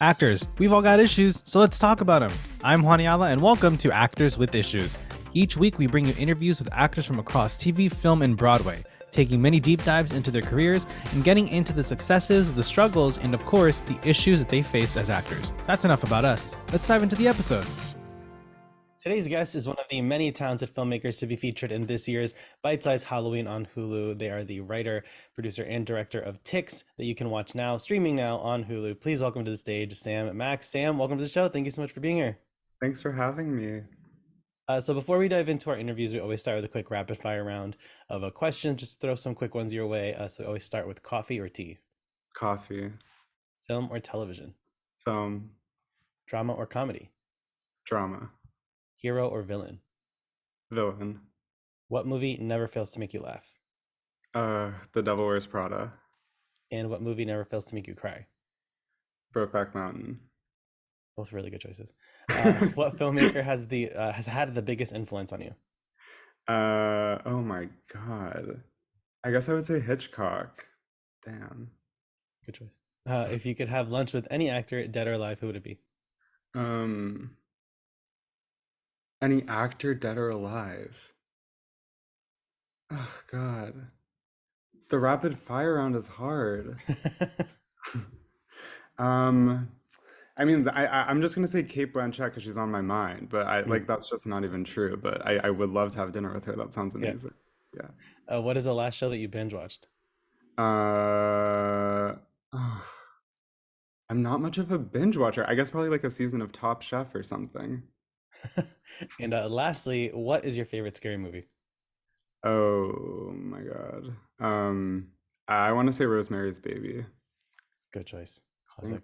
Actors, we've all got issues, so let's talk about them. I'm Juan Ayala, and welcome to Actors with Issues. Each week, we bring you interviews with actors from across TV, film, and Broadway, taking many deep dives into their careers and getting into the successes, the struggles, and of course, the issues that they face as actors. That's enough about us. Let's dive into the episode. Today's guest is one of the many talented filmmakers to be featured in this year's Bite Size Halloween on Hulu. They are the writer, producer, and director of TICKS that you can watch now, streaming now on Hulu. Please welcome to the stage, Sam and Max. Sam, welcome to the show. Thank you so much for being here. Thanks for having me. So before we dive into our interviews, we always start with a quick rapid fire round of a question. Just throw some quick ones your way. So we always start with coffee or tea, Coffee, film or television, film, drama or comedy, drama, hero or villain. villain. What movie never fails to make you laugh? The Devil Wears Prada, And what movie never fails to make you cry? Brokeback Mountain. Both really good choices. What filmmaker has had the biggest influence on you? Oh my God. I guess I would say Hitchcock. Damn. Good choice. If you could have lunch with any actor, dead or alive, who would it be? Um, any actor, dead or alive? Oh God. The rapid fire round is hard. Um, I'm just gonna say Kate Blanchett because she's on my mind, but I Mm, like that's just not even true. But I would love to have dinner with her. That sounds yeah. amazing. Yeah. What is the last show that you binge watched? Uh, oh, I'm not much of a binge watcher. I guess probably like a season of Top Chef or something. And lastly, what is your favorite scary movie? Oh my God. I want to say Rosemary's Baby. Good choice. Mm.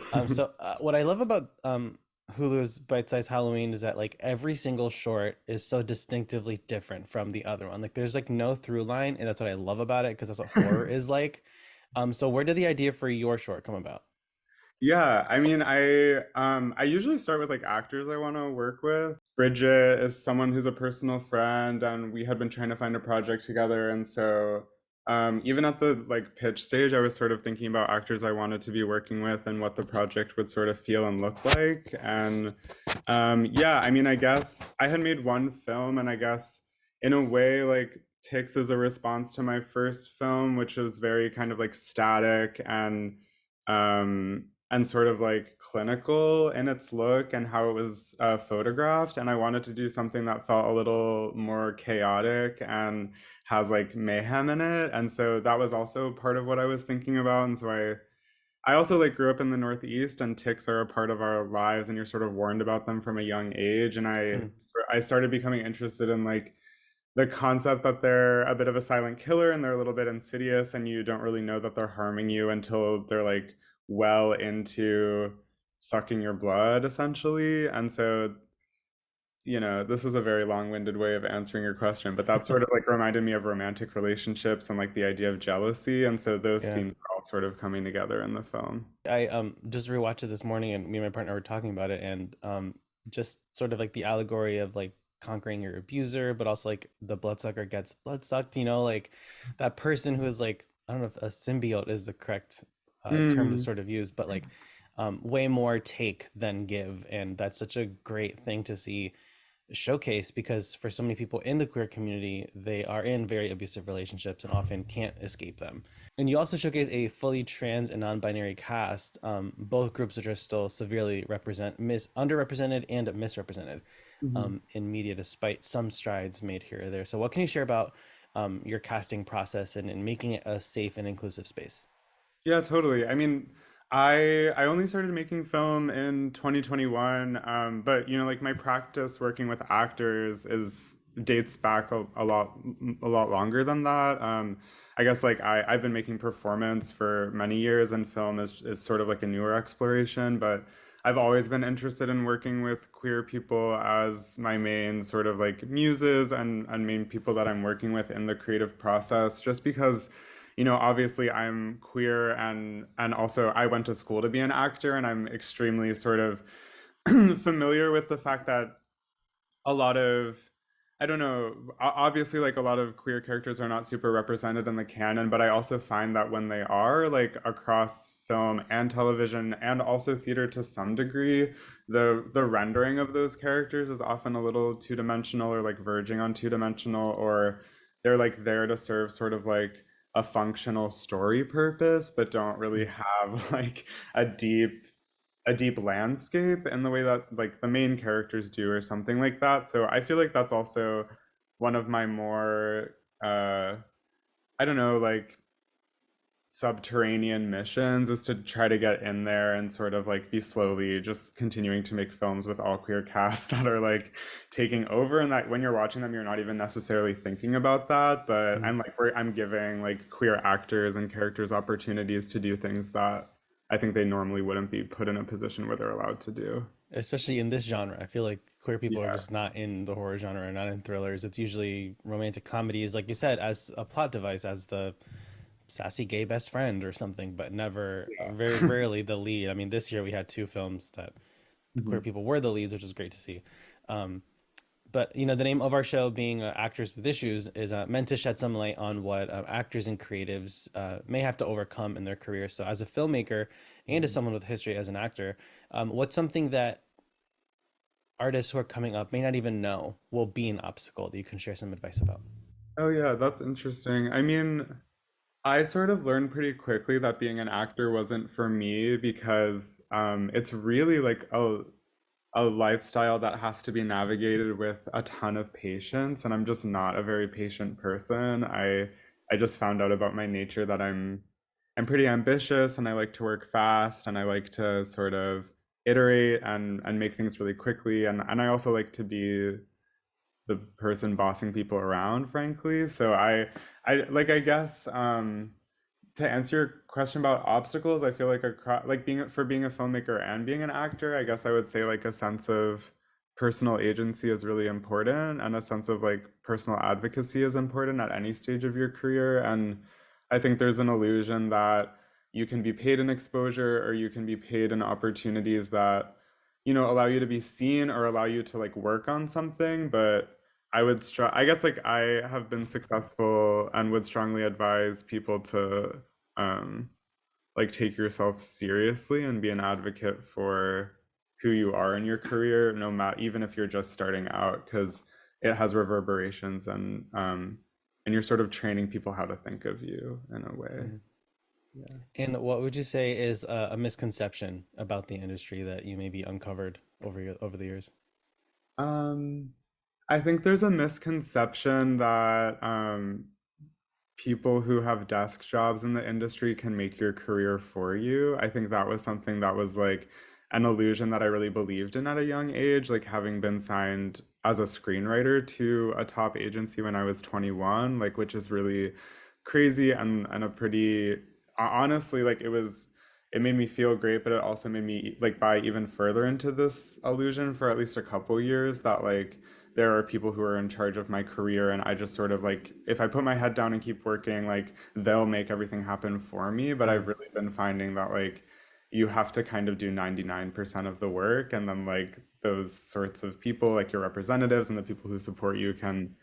Classic. What I love about Hulu's Bite Size Halloween is that like every single short is so distinctively different from the other one. Like there's like no through line, and that's what I love about it because that's what horror is like. So where did the idea for your short come about? Yeah, I usually start with like actors I want to work with. Bridget is someone who's a personal friend, and we had been trying to find a project together, and so even at the like pitch stage, I was sort of thinking about actors I wanted to be working with and what the project would sort of feel and look like. And yeah, I guess I had made one film, and I guess in a way, like TICKS is a response to my first film, which was very kind of like static and sort of like clinical in its look and how it was photographed. And I wanted to do something that felt a little more chaotic and has like mayhem in it. And so that was also part of what I was thinking about. And so I also like grew up in the Northeast, and ticks are a part of our lives, and you're sort of warned about them from a young age. And Mm. I started becoming interested in like the concept that they're a bit of a silent killer and they're a little bit insidious, and you don't really know that they're harming you until they're like well into sucking your blood, essentially. And so, this is a very long-winded way of answering your question, but that sort of like reminded me of romantic relationships and like the idea of jealousy. And so those Yeah. themes are all sort of coming together in the film. I just rewatched it this morning and me and my partner were talking about it and just sort of like the allegory of like conquering your abuser, but also like the bloodsucker gets blood sucked, like that person who is like, I don't know if a symbiote is the correct term to Mm, sort of use, but like way more take than give. And that's such a great thing to see showcase because for so many people in the queer community, they are in very abusive relationships and often can't escape them. And you also showcase a fully trans and non-binary cast, both groups which are still severely underrepresented and misrepresented mhm. in media, despite some strides made here or there. So, what can you share about your casting process and making it a safe and inclusive space? Yeah, totally. I only started making film in 2021, but like my practice working with actors is dates back a lot longer than that. I guess like I've been making performance for many years, and film is sort of like a newer exploration, but I've always been interested in working with queer people as my main sort of like muses and main people that I'm working with in the creative process, just because obviously I'm queer, and also I went to school to be an actor, and I'm extremely sort of familiar with the fact that a lot of I don't know. Obviously, like a lot of queer characters are not super represented in the canon, but I also find that when they are, like across film and television and also theater to some degree, the rendering of those characters is often a little two-dimensional or like verging on two-dimensional, or they're like there to serve sort of like a functional story purpose, but don't really have like a deep a deep landscape in the way that like the main characters do or something like that. So I feel like that's also one of my more I don't know, like subterranean missions is to try to get in there and sort of like be slowly just continuing to make films with all queer casts that are like taking over, and that when you're watching them you're not even necessarily thinking about that, but Mm. I'm giving like queer actors and characters opportunities to do things that I think they normally wouldn't be put in a position where they're allowed to do. Especially in this genre. I feel like queer people are Yeah. just not in the horror genre, not in thrillers. It's usually romantic comedies, like you said, as a plot device, as the sassy gay best friend or something, but never, very Yeah. rarely the lead. I mean, this year we had two films that the queer Mhm. people were the leads, which was great to see. Um, but you know, the name of our show being Actors with Issues is meant to shed some light on what actors and creatives may have to overcome in their career. So, as a filmmaker and as Mhm. someone with history as an actor, what's something that artists who are coming up may not even know will be an obstacle that you can share some advice about? Oh yeah, that's interesting. I mean, I sort of learned pretty quickly that being an actor wasn't for me because it's really like a lifestyle that has to be navigated with a ton of patience, and I'm just not a very patient person. I just found out about my nature that I'm pretty ambitious and I like to work fast and I like to sort of iterate and make things really quickly, and I also like to be the person bossing people around, frankly. So I guess to answer your question about obstacles, I feel like like being a filmmaker and being an actor, I guess I would say like a sense of personal agency is really important, and a sense of like personal advocacy is important at any stage of your career. And I think there's an illusion that you can be paid an exposure or you can be paid in opportunities that, allow you to be seen or allow you to like work on something, but I guess like I have been successful and would strongly advise people to um like take yourself seriously and be an advocate for who you are in your career, no matter even if you're just starting out, because it has reverberations, and you're sort of training people how to think of you in a way. Mhm. Yeah. And what would you say is a misconception about the industry that you maybe uncovered over the years? Um, I think there's a misconception that people who have desk jobs in the industry can make your career for you. I think that was something that was like an illusion that I really believed in at a young age, like having been signed as a screenwriter to a top agency when I was 21, like which is really crazy and a pretty honestly like it made me feel great, but it also made me like buy even further into this illusion for at least a couple years that like there are people who are in charge of my career, and I just sort of like if I put my head down and keep working, like they'll make everything happen for me. But I've Mm. really been finding that like you have to kind of do 99% of the work, and then like those sorts of people like your representatives and the people who support you can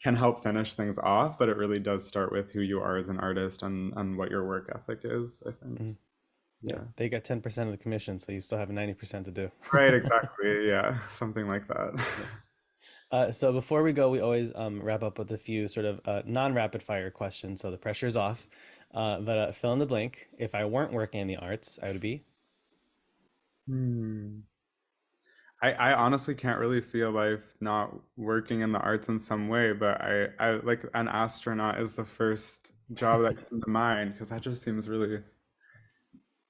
help finish things off, but it really does start with who you are as an artist and what your work ethic is, I think. Mhm. Yeah, Yeah. they get 10% of the commission, so you still have 90% to do. Right, exactly. Yeah, something like that. Yeah. So before we go, we always wrap up with a few sort of non-rapid fire questions, so the pressure's off. But fill in the blank. If I weren't working in the arts, I would be. Hmm. I honestly can't really see a life not working in the arts in some way, but I like an astronaut is the first job that came to mind because that just seems really,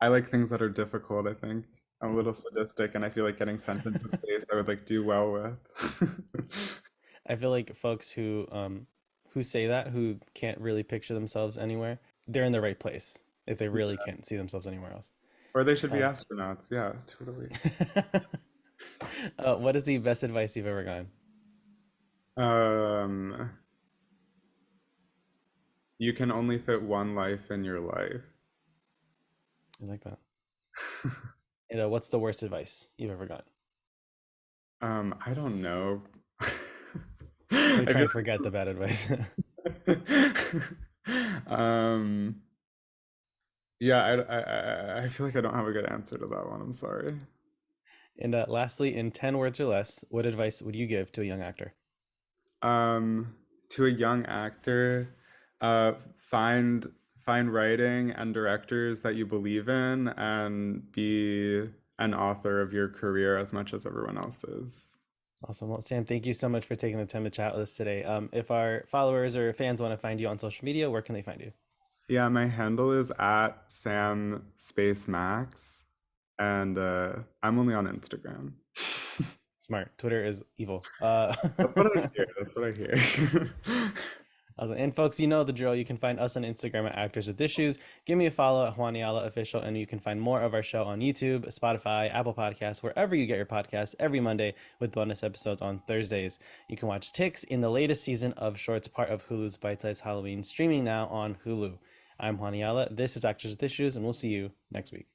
I like things that are difficult, I think. I'm a little sadistic and I feel like getting sent into space I would like do well with. I feel like folks who say that, who can't really picture themselves anywhere, they're in the right place if they really can't see themselves anywhere else. Or they should be Um, astronauts. Yeah, totally. what is the best advice you've ever gotten? Um, you can only fit one life in your life. I like that. And what's the worst advice you've ever gotten? I don't know. We I try feel and forget the bad advice. um, yeah, I feel like I don't have a good answer to that one. I'm sorry. And lastly, in 10 words or less, what advice would you give to a young actor? Um, to a young actor, find writing and directors that you believe in, and be an author of your career as much as everyone else is. Awesome. Well, Sam, thank you so much for taking the time to chat with us today. If our followers or fans want to find you on social media, where can they find you? Yeah, my handle is at Sam Space Max, and I'm only on Instagram. Smart. Twitter is evil. That's what I hear. That's what I hear. Awesome. And folks, you know the drill. You can find us on Instagram at Actors with Issues. Give me a follow at Juaniala Official, and you can find more of our show on YouTube, Spotify, Apple Podcasts, wherever you get your podcasts every Monday with bonus episodes on Thursdays. You can watch TICKS in the latest season of Shorts, part of Hulu's Bite Size Halloween, streaming now on Hulu. I'm Juaniala. This is Actors with Issues, and we'll see you next week.